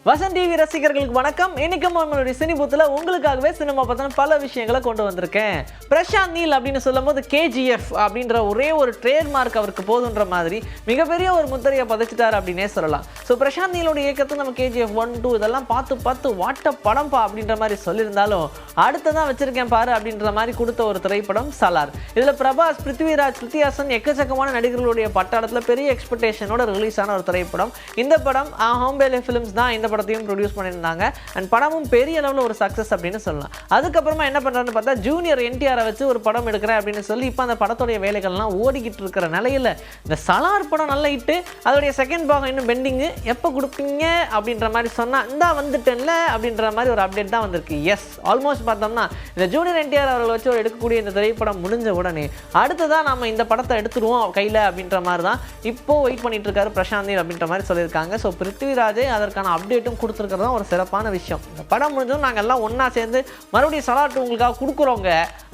Vasanth TV ரசிகர்களுக்கு வணக்கம். இன்னைக்கு நம்மளுடைய சினிபூத்துல உங்களுக்காகவே சினிமா பத்தின பல விஷயங்களை கொண்டு வந்திருக்கேன். பிரசாந்த் நீல் அப்படின்னு சொல்லும்போது கேஜிஎஃப் அப்படின்ற ஒரே ஒரு ட்ரேட்மார்க் அவருக்கு போதுன்ற மாதிரி மிகப்பெரிய ஒரு முத்திரையை பதிச்சிட்டார் அப்படின்னே சொல்லலாம். ஸோ பிரசாந்த் நீலோட இயக்கத்தை நம்ம கேஜிஎஃப் 1, 2 இதெல்லாம் பார்த்து வாட்ட படம்பா அப்படின்ற மாதிரி சொல்லியிருந்தாலும் அடுத்ததான் வச்சிருக்கேன் பாரு அப்படின்ற மாதிரி கொடுத்த ஒரு திரைப்படம் சலார். இதுல பிரபாஸ், பிருத்விராஜ், ஸ்ருதிஹாசன் எக்கச்சக்கமான நடிகர்களுடைய பட்டாளத்தில் பெரிய எக்ஸ்பெக்டேஷனோட ரிலீஸ் ஆன ஒரு திரைப்படம். இந்த படம் ஹோம்பேலே ஃபிலிம்ஸ் தான் இந்த படத்தையும் ப்ரொடியூஸ் பண்ணியிருந்தாங்க. அண்ட் படமும் பெரிய அளவில் ஒரு சக்ஸஸ் அப்படின்னு சொல்லலாம். அதுக்கப்புறமா என்ன பண்ணுறான்னு பார்த்தா ஜூனியர் என்டிஆரை வச்சு ஒரு படம் எடுக்கிறேன் அப்படின்னு சொல்லி இப்போ அந்த படத்துடைய வேலைகள்லாம் ஓடிக்கிட்டு இருக்கிற நிலையில் இந்த சலார் படம் நல்லா ஹிட்டு, அதோடைய செகண்ட் பாகம் இன்னும் பெண்டிங்கு, எப்போ கொடுப்பீங்க அப்படின்ற மாதிரி சொன்னால் இந்தா வந்துட்டேன்ல அப்படின்ற மாதிரி ஒரு அப்டேட் தான் வந்திருக்கு. எஸ், ஆல்மோஸ்ட் பார்த்தோம்னா இந்த ஜூனியர் என்டிஆர் அவர்கள் வச்சு ஒரு எடுக்கக்கூடிய இந்த திரைப்படம் முடிஞ்ச உடனே அடுத்ததான் நம்ம இந்த படத்தை எடுத்துருவோம் கையில் அப்படின்ற மாதிரி தான் இப்போது வெயிட் பண்ணிட்டு இருக்காரு பிரசாந்த் நீல் அப்படின்ற மாதிரி சொல்லியிருக்காங்க. ஸோ பிருத்விராஜே அதற்கான அப்டேட்டும் கொடுத்துருக்கிறது ஒரு சிறப்பான விஷயம். இந்த படம் முடிஞ்சதும் நாங்கள் எல்லாம் ஒன்றா சேர்ந்து மறுபடியும் சலாட்டு உங்களுக்காக கொடுக்குறோங்க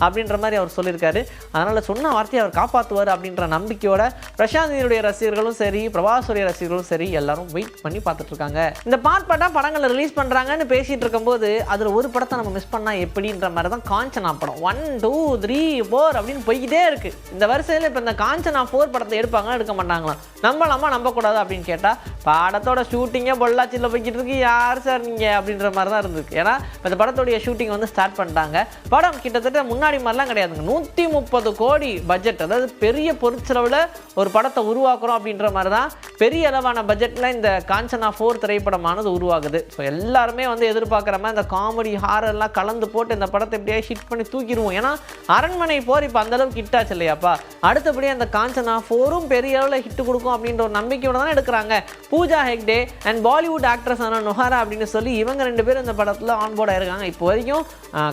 அப்படின்ற மாதிரி அவர் சொல்லியிருக்காரு. அதனால் சொன்ன வார்த்தையை அவர் காப்பாற்றுவார் அப்படின்ற நம்பிக்கையோட பிரசாந்த் நீலுடைய ரசிகர்களும் சரி, பிரபாஸுடைய ரசிகர்களும் சரி எல்லாரும் வெயிட் பண்ணி பார்த்துட்டு இருக்காங்க. இந்த பார்ட் படங்களை ரிலீஸ் பண்ணுறாங்கன்னு பேசிகிட்டு இருக்கும்போது அதில் ஒரு படத்தை நம்ம மிஸ் பண்ணால் எப்படின்ற மாதிரி தான் காஞ்சனா படம் 1, 2, 3, 4 அப்படின்னு போய்கிட்டே இருக்குது. இந்த வரிசையில் இப்போ இந்த காஞ்சனா 4 படத்தை எடுப்பாங்க எடுக்க மாட்டாங்களாம். நம்பலாமா நம்பக்கூடாது அப்படின்னு கேட்டால் படத்தோட ஷூட்டிங்கே பொள்ளாச்சியில் போய்கிட்டு இருக்கு, யார் சார் நீங்கள் அப்படின்ற மாதிரி தான் இருந்திருக்கு. ஏன்னா இந்த படத்துடைய ஷூட்டிங் வந்து ஸ்டார்ட் பண்ணிட்டாங்க. படம் கிட்டத்தட்ட முன்னாடி மாதிரிலாம் கிடையாதுங்க, 130 கோடி பட்ஜெட், அதாவது பெரிய பொருட்செலவில் ஒரு படத்தை உருவாக்குறோம் அப்படின்ற மாதிரி தான் பெரிய அளவான பட்ஜெட்டில் இந்த காஞ்சனா 4 திரைப்படமானது உருவாகுது. ஸோ எல்லாருமே வந்து எதிர்பார்க்குற மாதிரி இந்த காமெடி ஹாரர்லாம் கலந்து போட்டு இந்த படத்தை எப்படியா ஹிட் பண்ணி தூக்கிடுவோம். ஏன்னா அரண்மனை போர் இப்போ அந்தளவுக்கு ஹிட் ஆச்சு இல்லையாப்பா. அடுத்தபடியாக அந்த காஞ்சனா 4ம் பெரிய அளவில் ஹிட் கொடுக்கும் அப்படின்ற ஒரு நம்பிக்கையோட தான் எடுக்கிறாங்க. பூஜா ஹெக்டே அண்ட் பாலிவுட் ஆக்ட்ரஸ் ஆன நொஹாரா அப்படின்னு சொல்லி இவங்க 2 பேரும் இந்த படத்தில் ஆன்போர்டாக இருக்காங்க. இப்போ வரைக்கும்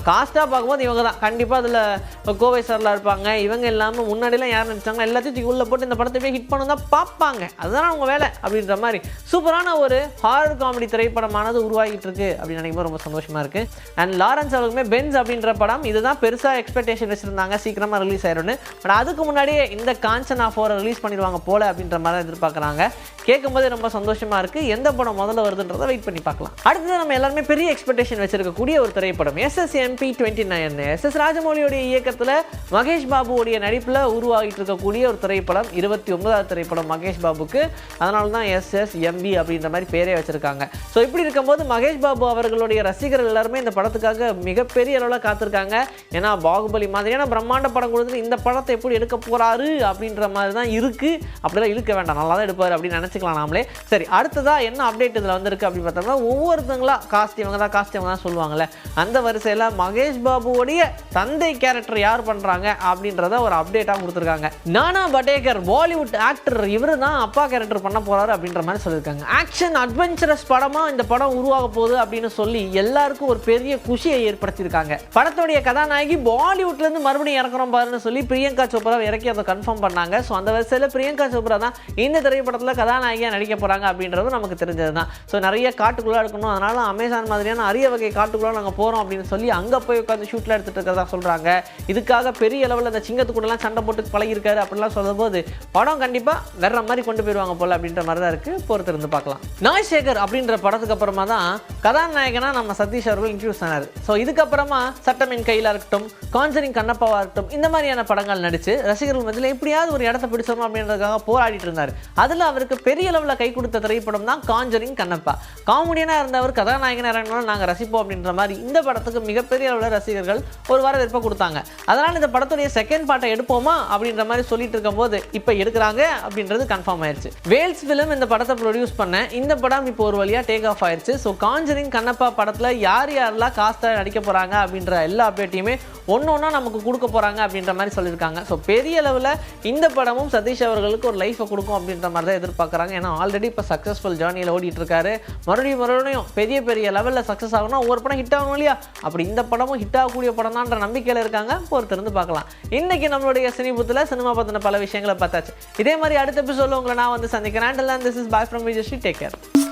காஸ்ட்டாக பார்க்கும்போது இவங்க தான் கண்டிப்பாக அதில் கோவை சார்லாம் இருப்பாங்க. இவங்க இல்லாமல் முன்னாடிலாம் யார் நினச்சாங்க எல்லாத்தையும் உள்ளே போட்டு இந்த படத்தை போய் ஹிட் பண்ண தான் பார்ப்பாங்க, அதுதான் அவங்க வேலை அப்படின்ற மாதிரி சூப்பரான ஒரு ஹாரர் காமெடி திரைப்படமானது உருவாகிட்டு இருக்கு அப்படின்னு நினைக்கும்போது ரொம்ப சந்தோஷமாக இருக்குது. அண்ட் லாரன்ஸ் அவர்களுமே பென்ஸ் அப்படின்ற படம் இதுதான் பெருசாக எக்ஸ்பெக்டேஷன் வச்சுருந்தாங்க, சீக்கிரமாக ரிலீஸ் ஆயிடும்னு. பட் அதுக்கு முன்னாடியே இந்த காஞ்சனா 4 ரிலீஸ் பண்ணிடுவாங்க போல அப்படின்ற மாதிரி எதிர்பார்க்குறாங்க. கேட்கும்போது ரொம்ப சந்தோஷமாக இருக்குது. எந்த படம் முதல்ல வருதுன்றதை வெயிட் பண்ணி பார்க்கலாம். அடுத்தது நம்ம எல்லாருமே பெரிய எக்ஸ்பெக்டேஷன் வச்சிருக்கக்கூடிய ஒரு திரைப்படம் SSMP29. SS ராஜமௌலியோடைய இயக்கத்தில் மகேஷ் பாபுவோடைய நடிப்பில் உருவாகிட்டு இருக்கக்கூடிய ஒரு திரைப்படம், 29வது திரைப்படம் மகேஷ் பாபுக்கு. அதனால தான் SSMB அப்படின்ற மாதிரி பேரே வச்சிருக்காங்க. ஸோ இப்படி இருக்கும்போது மகேஷ் பாபு அவர்களுடைய ரசிகர்கள் எல்லாருமே இந்த படத்துக்காக மிகப்பெரிய அளவில் காத்திருக்காங்க. ஏன்னா பாகுபலி மாதிரியான பிரம்மாண்ட படம் கொடுத்து இந்த படத்தை எப்படி எடுக்க போறாரு அப்படின்ற மாதிரி தான் இருக்குது. அப்படிலாம் இழுக்க வேண்டாம், நல்லா தான் எடுப்பார் அப்படின்னு நினச்சிக்கலாம் நாமளே. சரி, அடுத்ததாக என்ன அப்டேட் இதில் வந்திருக்கு அப்படின்னு பார்த்தோம்னா ஒவ்வொருத்தங்களா காஸ்ட் இவங்க தான் சொல்லுவாங்கள்ல, அந்த வரிசையில் மகேஷ் பாபுவோடைய தந்தை கேரக்டர் யார் பண்ணுறாங்க அப்படின்றத ஒரு அப்டேட்டாக கொடுத்துருக்காங்க. நானா படேகர் பாலிவுட் ஆக்டர், இவர் தான் அப்பா கேரக்டர் பண்ண போகிறாரு அப்படின்ற மாதிரி சொல்லியிருக்காங்க. ஆக்ஷன் அட்வென்ச்சரஸ் படமாக இந்த படம் உருவாக போகுது அப்படின்னு சொல்லி எல்லாருக்கும் ஒரு பெரிய குஷியை ஏற்படுத்தியிருக்காங்க. படத்துடைய கதாநாயகி பாலிவுட்லேருந்து மறுபடியும் இறக்குறோம் பாருன்னு சொல்லி பிரியங்கா சோப்ரா இறக்கி அதை கன்ஃபார்ம் பண்ணாங்க. ஸோ அந்த வரிசையில் பிரியங்கா சோப்ரா தான் இந்த திரைப்படத்தில் கதாநாயகியாக நடிக்க போகிறாங்க அப்படின்றது நமக்கு தெரிஞ்சது தான். ஸோ நிறைய காட்டுக்குள்ளே இருக்கணும், அதனால அமேசான் மாதிரியான அரிய வகை காட்டுக்குள்ளே நாங்கள் போகிறோம் அப்படின்னு சொல்லி அங்கே போய் உட்காந்து ஷூட்டில் எடுத்துகிட்டு இருக்கிறதா சொல்கிறாங்க. இதுக்காக பெரிய அளவில் அந்த சிங்கத்து கூடலாம் சண்டை போட்டு பழகிருக்காரு அப்படிலாம் சொல்லும்போது படம் கண்டிப்பாக வேற மாதிரி கொண்டு போயிடுவாங்க போல அப்படின்ற மாதிரி தான் இருக்குது. பொறுத்திருந்து பார்க்கலாம். நாய்சேகர் அப்படின்ற படத்துக்கு அப்புறமா தான் கதாநாயகனாக நம்ம சதீஷ் அவர்கள் இன்ட்ரடியூஸ் ஆனார். ஸோ இதுக்கப்புறமா சட்டமின் கையில் இருக்கட்டும், காஞ்சரிங் கண்ணப்பாவாக இருக்கட்டும், இந்த மாதிரியான படங்கள் நடித்து ரசிகர்கள் மத்தியில் எப்படியாவது ஒரு இடத்த பிடிச்சோம் அப்படின்றதுக்காக போராடிட்டு இருந்தார். அதில் அவருக்கு பெரிய அளவில் கை கொடுத்த திரைப்படம் தான் காஞ்சரிங் கண்ணப்பா. காமெடியனாக இருந்தவர் கதாநாயகனாக இருந்தாலும் நாங்கள் ரசிப்போம் அப்படின்ற மாதிரி இந்த படத்துக்கு மிகப்பெரிய அளவில் ரசிகர்கள் ஒரு வரவேற்பை கொடுத்தாங்க. அதனால் இந்த படத்துடைய செகண்ட் பார்ட்டை எடுப்போமா அப்படின்ற மாதிரி சொல்லிட்டு இருக்கும்போது இப்போ எடுக்கிறாங்க அப்படின்றது கன்ஃபார்ம் ஆயிடுச்சு. வேல்ஸ் ஃபிலிம் இந்த படத்தை ப்ரொடியூஸ் பண்ண இந்த படம் இப்போ ஒரு வழியாக டேக் ஆஃப் ஆயிடுச்சு. ஸோ காஞ்சரிங் கண்ணப்பா படத்தில் யாரெல்லாம் காஸ்ட்டாக நடிக்க போகிறாங்க அப்படின்ற எல்லா அப்டேட்டையுமே ஒன்றா நமக்கு கொடுக்க போகிறாங்க அப்படின்ற மாதிரி சொல்லியிருக்காங்க. ஸோ பெரிய அளவில் இந்த படமும் சதீஷ் அவர்களுக்கு ஒரு லைஃபை கொடுக்கும் அப்படின்ற மாதிரி தான் எதிர்பார்க்குறாங்க. ஏன்னா ஆல்ரெடி இப்போ சக்ஸஸ்ஃபுல் ஜேர்னியில் ஓடிட்டு இருக்காரு. மறுபடியும் பெரிய லெவலில் சக்ஸஸ் ஆகணும், ஒவ்வொரு படம் ஹிட் ஆகணும் இல்லையா, அப்படி இந்த படமும் ஹிட் ஆகக்கூடிய படம் தான்ற நம்பிக்கையில் இருக்காங்க. பொறுத்திருந்து பார்க்கலாம். இன்னைக்கு நம்மளுடைய சினிபூத்தில் சினிமா பற்றின பல விஷயங்களை பார்த்தாச்சு. இதே மாதிரி அடுத்த எபிசோடில் உங்களை நான் வந்து சந்திக்கிறேன். This is bye from Vijay. Take care.